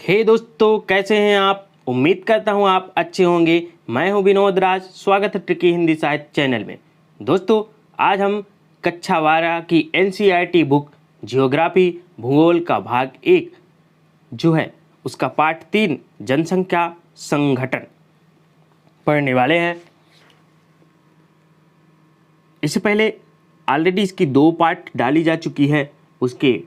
हे दोस्तों, कैसे हैं आप। उम्मीद करता हूं आप अच्छे होंगे। मैं हूं विनोद राज। स्वागत है ट्रिकी हिंदी साहित्य चैनल में। दोस्तों, आज हम कक्षा 12 की एनसीईआरटी बुक जियोग्राफी भूगोल का भाग 1 जो है उसका पार्ट 3 जनसंख्या संगठन पढ़ने वाले हैं। इससे पहले ऑलरेडी इसकी 2 पार्ट डाली जा चुकी है। उसके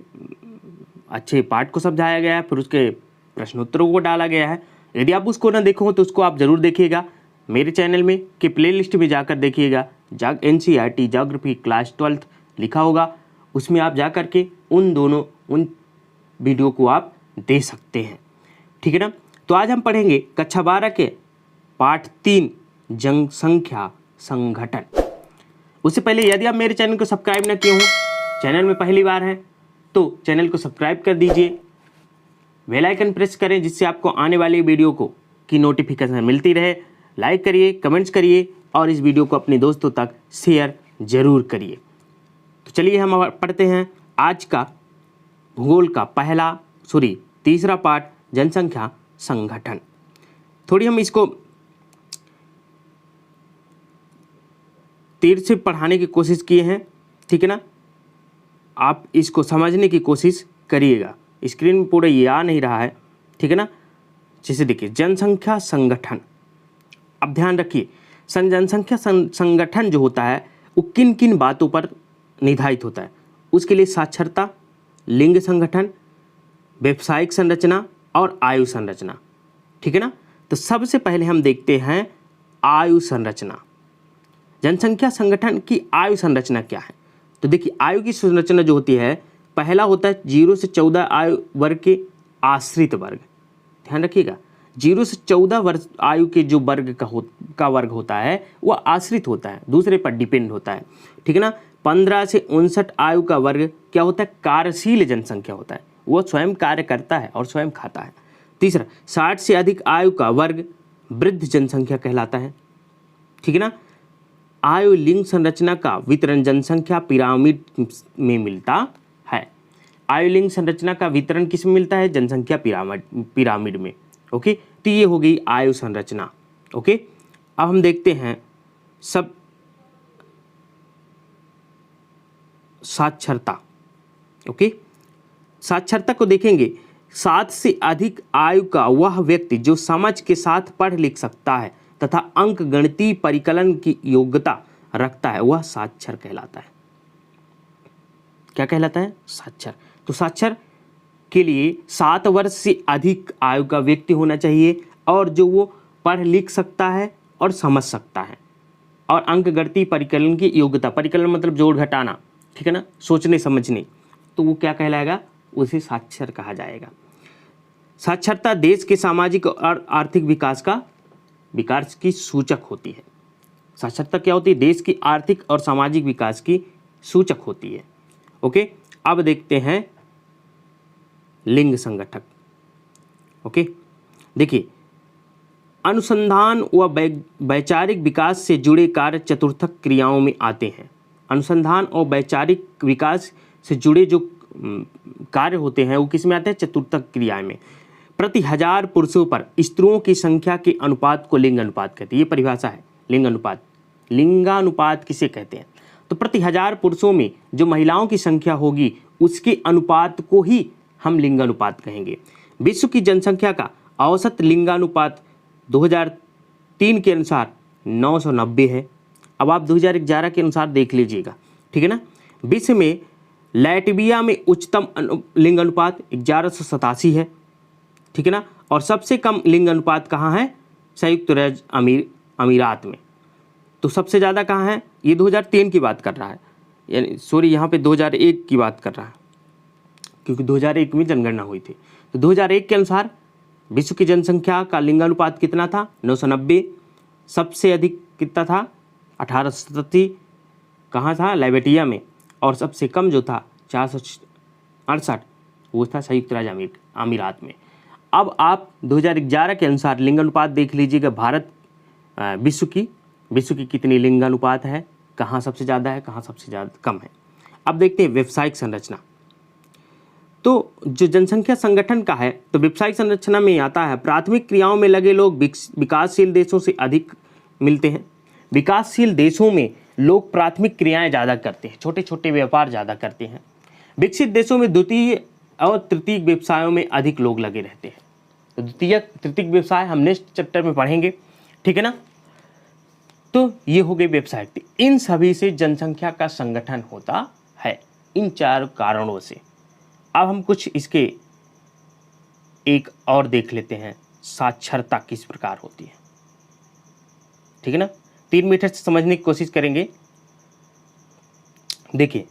अच्छे पार्ट को समझाया गया है, फिर उसके प्रश्नोत्तरों को डाला गया है। यदि आप उसको ना देखो तो उसको आप ज़रूर देखिएगा मेरे चैनल में कि प्लेलिस्ट में जाकर देखिएगा। एनसीईआरटी ज्योग्राफी क्लास 12 लिखा होगा, उसमें आप जा कर के उन वीडियो को आप दे सकते हैं। ठीक है ना। तो आज हम पढ़ेंगे कक्षा 12 के पार्ट 3 जनसंख्या संगठन। उससे पहले यदि आप मेरे चैनल को सब्सक्राइब ना किए हों, चैनल में पहली बार हैं तो चैनल को सब्सक्राइब कर दीजिए, बेल आइकन प्रेस करें जिससे आपको आने वाली वीडियो की नोटिफिकेशन मिलती रहे। लाइक करिए, कमेंट्स करिए और इस वीडियो को अपने दोस्तों तक शेयर जरूर करिए। तो चलिए हम पढ़ते हैं आज का भूगोल का तीसरा पार्ट जनसंख्या संगठन। थोड़ी हम इसको तीर से पढ़ाने की कोशिश किए हैं, ठीक है ना। आप इसको समझने की कोशिश करिएगा। स्क्रीन में पूरा ये आ नहीं रहा है, ठीक है ना। जैसे देखिए जनसंख्या संगठन, अब ध्यान रखिए जनसंख्या संगठन जो होता है वो किन किन बातों पर निर्धारित होता है। उसके लिए साक्षरता, लिंग संगठन, व्यावसायिक संरचना और आयु संरचना, ठीक है ना। तो सबसे पहले हम देखते हैं आयु संरचना। जनसंख्या संगठन की आयु संरचना क्या है। तो देखिए आयु की संरचना जो होती है, पहला होता है 0 से 14 आयु वर्ग के आश्रित वर्ग। ध्यान रखिएगा 0 से 14 वर्ष आयु के जो वर्ग का वर्ग होता है वह आश्रित होता है, दूसरे पर डिपेंड होता है, ठीक है ना। 15 से 59 आयु का वर्ग क्या होता है, कार्यशील जनसंख्या होता है, वह स्वयं कार्य करता है और स्वयं खाता है। तीसरा 60 से अधिक आयु का वर्ग वृद्ध जनसंख्या कहलाता है, ठीक है ना। आयु लिंग संरचना का वितरण जनसंख्या पिरामिड में मिलता है। आयु लिंग संरचना का वितरण किस में मिलता है, जनसंख्या पिरामिड में। ओके, तो ये हो गई आयु संरचना। ओके, अब हम देखते हैं सब साक्षरता। ओके, साक्षरता को देखेंगे 7 से अधिक आयु का वह व्यक्ति जो समझ के साथ पढ़ लिख सकता है तथा अंक गणितीय परिकलन की योग्यता रखता है वह साक्षर कहलाता है। क्या कहलाता है, साक्षर। तो साक्षर के लिए 7 वर्ष से अधिक आयु का व्यक्ति होना चाहिए और जो वो पढ़ लिख सकता है और समझ सकता है और अंक गणितीय परिकलन की योग्यता, परिकलन मतलब जोड़ घटाना, ठीक है ना, सोचने समझने, तो वो क्या कहलाएगा, उसे साक्षर कहा जाएगा। साक्षरता देश के सामाजिक और आर्थिक विकास की सूचक होती है। साक्षरता क्या होती है, देश की आर्थिक और सामाजिक विकास की सूचक होती है। ओके, अब देखते हैं लिंग संगठक। ओके, देखिए अनुसंधान व वैचारिक विकास से जुड़े कार्य चतुर्थक क्रियाओं में आते हैं। अनुसंधान और वैचारिक विकास से जुड़े जो कार्य होते हैं वो किस में आते हैं, चतुर्थक क्रिया में। प्रति 1000 पुरुषों पर स्त्रियों की संख्या के अनुपात को लिंग अनुपात कहते हैं। ये परिभाषा है लिंग अनुपात। लिंगानुपात किसे कहते हैं, तो प्रति 1000 पुरुषों में जो महिलाओं की संख्या होगी उसके अनुपात को ही हम लिंगानुपात कहेंगे। विश्व की जनसंख्या का औसत लिंगानुपात 2003 के अनुसार 990 है। अब आप 2011 के अनुसार देख लीजिएगा, ठीक है ना। विश्व में लैटविया में उच्चतम लिंग अनुपात 1187 है, ठीक है ना। और सबसे कम लिंग अनुपात कहाँ है, संयुक्त राज्य अमीरात में। तो सबसे ज़्यादा कहाँ है, ये 2003 की बात कर रहा है, यानी सॉरी यहाँ पे 2001 की बात कर रहा है क्योंकि 2001 में जनगणना हुई थी। तो 2001 के अनुसार विश्व की जनसंख्या का लिंगानुपात कितना था, 990। सबसे अधिक कितना था, 1887 कहाँ था, लाइबेरिया में। और सबसे कम जो था 468 वो था संयुक्त राज्य अमीरात में। अब आप 2011 के अनुसार लिंगानुपात देख लीजिएगा। भारत विश्व की कितनी लिंगानुपात है, कहाँ सबसे ज़्यादा है, कहाँ सबसे ज़्यादा कम है। अब देखते हैं व्यावसायिक संरचना। तो जो जनसंख्या संगठन का है, तो व्यवसायिक संरचना में आता है प्राथमिक क्रियाओं में लगे लोग विकासशील देशों से अधिक मिलते हैं। विकासशील देशों में लोग प्राथमिक क्रियाएं ज़्यादा करते हैं, छोटे छोटे व्यापार ज़्यादा करते हैं। विकसित देशों में द्वितीय और तृतीय व्यवसायों में अधिक लोग लगे रहते हैं। तो द्वितीय तृतीय व्यवसाय हम नेक्स्ट चैप्टर में पढ़ेंगे, ठीक है ना। तो ये हो गए व्यवसाय। इन सभी से जनसंख्या का संगठन होता है, इन 4 कारणों से। अब हम कुछ इसके एक और देख लेते हैं, साक्षरता किस प्रकार होती है, ठीक है ना। 3 मीटर से समझने की कोशिश करेंगे। देखिए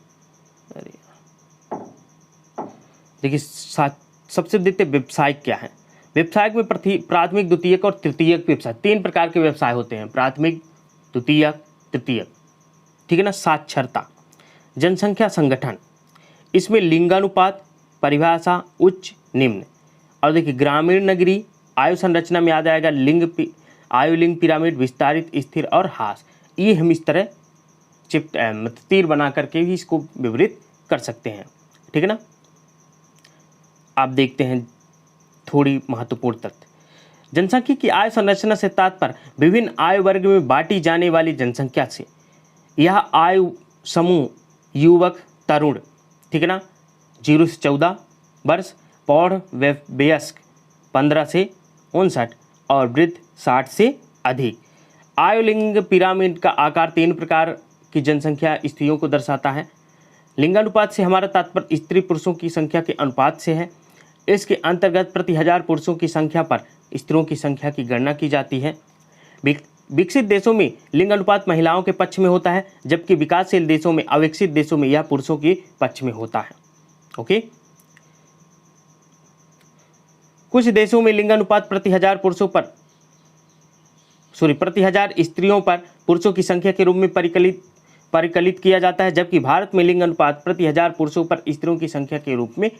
सबसे देखते हैं व्यवसाय क्या है। व्यवसाय में प्राथमिक, द्वितीयक और तृतीयक व्यवसाय, 3 प्रकार के व्यवसाय होते हैं, प्राथमिक, द्वितीयक, तृतीयक, ठीक है ना। साक्षरता, जनसंख्या संगठन, इसमें लिंगानुपात, परिभाषा उच्च निम्न। और देखिए ग्रामीण नगरी, आयु संरचना में आ जाएगा आयु लिंग पिरामिड, विस्तारित, स्थिर और ह्रास। ये हम इस तरह तीर बना करके भी इसको विवरित कर सकते हैं, ठीक है ना। आप देखते हैं थोड़ी महत्वपूर्ण तथ्य। जनसंख्या की आयु संरचना से तात्पर्य विभिन्न आयु वर्ग में बांटी जाने वाली जनसंख्या से। यह आयु समूह युवक तरुण, ठीक है ना, 0 से 14 वर्ष, प्रौढ़ वयस्क 15 से 59 और वृद्ध 60 से अधिक। आयु लिंग पिरामिड का आकार 3 प्रकार की जनसंख्या स्त्रियों को दर्शाता है। लिंगानुपात से हमारा तात्पर्य स्त्री पुरुषों की संख्या के अनुपात से है। इसके अंतर्गत प्रति 1000 पुरुषों की संख्या पर स्त्रियों की संख्या की गणना की जाती है। विकसित देशों में लिंग अनुपात महिलाओं के पक्ष में होता है, जबकि विकासशील देशों में, अविकसित देशों में यह पुरुषों के पक्ष में होता है। ओके, कुछ देशों में लिंग अनुपात प्रति 1000 स्त्रियों पर पुरुषों की संख्या के रूप में परिकलित किया जाता है, जबकि भारत में लिंग अनुपात प्रति 1000 पुरुषों पर स्त्रियों की संख्या के रूप में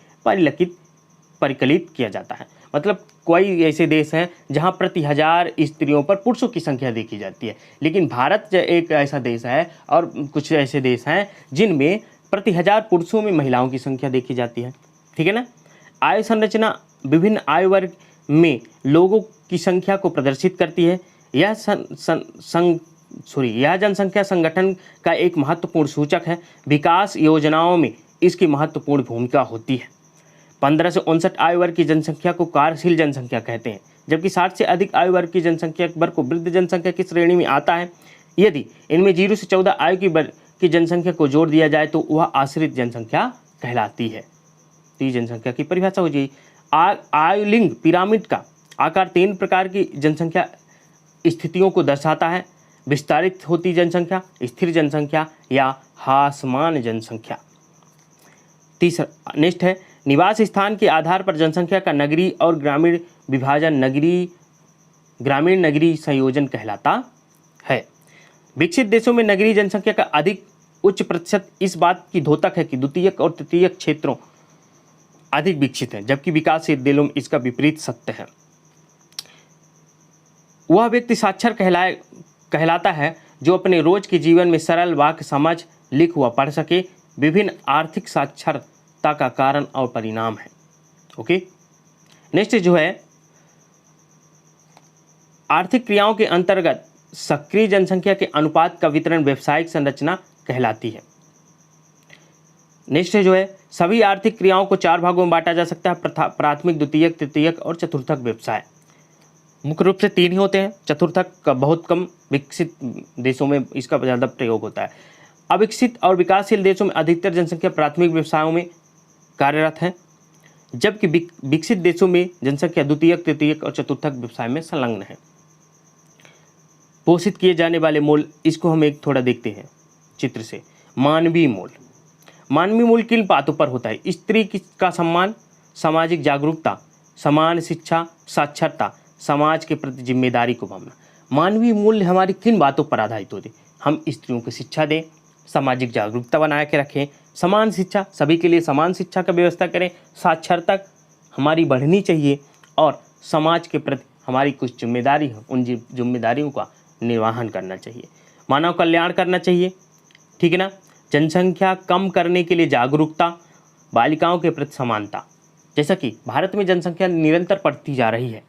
परिकलित किया जाता है। मतलब कोई ऐसे देश हैं जहां प्रति 1000 स्त्रियों पर पुरुषों की संख्या देखी जाती है, लेकिन भारत एक ऐसा देश है और कुछ ऐसे देश हैं जिनमें प्रति 1000 पुरुषों में महिलाओं की संख्या देखी जाती है, ठीक है ना। आयु संरचना विभिन्न आयु वर्ग में लोगों की संख्या को प्रदर्शित करती है। यह जनसंख्या संगठन का एक महत्वपूर्ण सूचक है। विकास योजनाओं में इसकी महत्वपूर्ण भूमिका होती है। 15 से 59 आयु वर्ग की जनसंख्या को कार्यशील जनसंख्या कहते हैं, जबकि 60 से अधिक आयु वर्ग की जनसंख्या वर्ग को वृद्ध जनसंख्या की श्रेणी में आता है। यदि इनमें 0 से 14 आयु की जनसंख्या को जोड़ दिया जाए तो वह आश्रित जनसंख्या कहलाती है। तो ये जनसंख्या की परिभाषा हो जाएगी। आयु लिंग पिरामिड का आकार 3 प्रकार की जनसंख्या स्थितियों को दर्शाता है। विस्तारित होती जनसंख्या, स्थिर जनसंख्या या ह्रासमान जनसंख्या। तीसरा नेक्स्ट है निवास स्थान के आधार पर जनसंख्या का नगरीय और ग्रामीण विभाजन ग्रामीण नगरीय संयोजन कहलाता है। विकसित देशों में नगरीय जनसंख्या का अधिक उच्च प्रतिशत इस बात की द्योतक है कि द्वितीयक और तृतीयक क्षेत्रों अधिक विकसित हैं, जबकि विकासशील देशों में इसका विपरीत सत्य है। वह व्यक्ति साक्षर कहलाता है जो अपने रोज के जीवन में सरल वाक्य समझ, लिख व पढ़ सके। विभिन्न आर्थिक साक्षरता का कारण और परिणाम है। ओके, नेक्स्ट जो है आर्थिक क्रियाओं के अंतर्गत सक्रिय जनसंख्या के अनुपात का वितरण व्यावसायिक संरचना कहलाती है। नेक्स्ट जो है सभी आर्थिक क्रियाओं को 4 भागों में बांटा जा सकता है, प्राथमिक, द्वितीयक, तृतीयक और चतुर्थक व्यवसाय। मुख्य रूप से 3 ही होते हैं, चतुर्थक का बहुत कम विकसित देशों में इसका ज़्यादा प्रयोग होता है। अविकसित और विकासशील देशों में अधिकतर जनसंख्या प्राथमिक व्यवसायों में कार्यरत है, जबकि विकसित देशों में जनसंख्या द्वितीयक, तृतीयक और चतुर्थक व्यवसाय में संलग्न है। पोषित किए जाने वाले मूल, इसको हम एक थोड़ा देखते हैं चित्र से। मानवीय मूल, मानवीय मूल किन बातों पर होता है? स्त्री का सम्मान, सामाजिक जागरूकता, समान शिक्षा, साक्षरता, समाज के प्रति जिम्मेदारी को भावना। मानवीय मूल्य हमारी किन बातों पर आधारित होते? हम स्त्रियों को शिक्षा दें, सामाजिक जागरूकता बना के रखें, समान शिक्षा, सभी के लिए समान शिक्षा का व्यवस्था करें, साक्षरता हमारी बढ़नी चाहिए और समाज के प्रति हमारी कुछ जिम्मेदारी है, उन जिम्मेदारियों का निर्वहन करना चाहिए, मानव कल्याण करना चाहिए, ठीक है ना। जनसंख्या कम करने के लिए जागरूकता, बालिकाओं के प्रति समानता। जैसा कि भारत में जनसंख्या निरंतर बढ़ती जा रही है,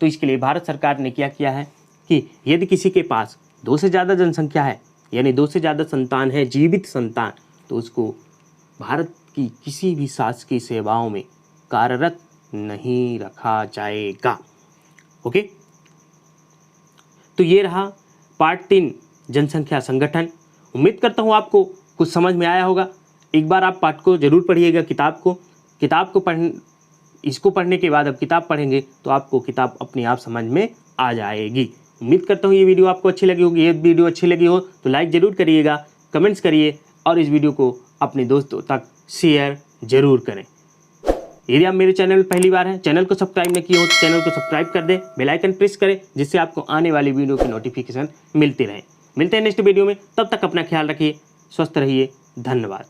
तो इसके लिए भारत सरकार ने क्या किया है कि यदि किसी के पास 2 से ज़्यादा जनसंख्या है, यानी 2 से ज़्यादा संतान है, जीवित संतान, तो उसको भारत की किसी भी शासकीय सेवाओं में कार्यरत नहीं रखा जाएगा। ओके, तो ये रहा पार्ट 3 जनसंख्या संगठन। उम्मीद करता हूँ आपको कुछ समझ में आया होगा। एक बार आप पाठ को जरूर पढ़िएगा, किताब को इसको पढ़ने के बाद अब किताब पढ़ेंगे तो आपको किताब अपने आप समझ में आ जाएगी। उम्मीद करता हूँ ये वीडियो आपको अच्छी लगी होगी। ये वीडियो अच्छी लगी हो तो लाइक ज़रूर करिएगा, कमेंट्स करिए और इस वीडियो को अपने दोस्तों तक शेयर ज़रूर करें। यदि आप मेरे चैनल में पहली बार हैं, चैनल को सब्सक्राइब नहीं किए हो तो चैनल को सब्सक्राइब कर दें, बेल आइकन प्रेस करें, जिससे आपको आने वाली वीडियो की नोटिफिकेशन मिलती रहे। मिलते हैं नेक्स्ट वीडियो में, तब तक अपना ख्याल रखिए, स्वस्थ रहिए, धन्यवाद।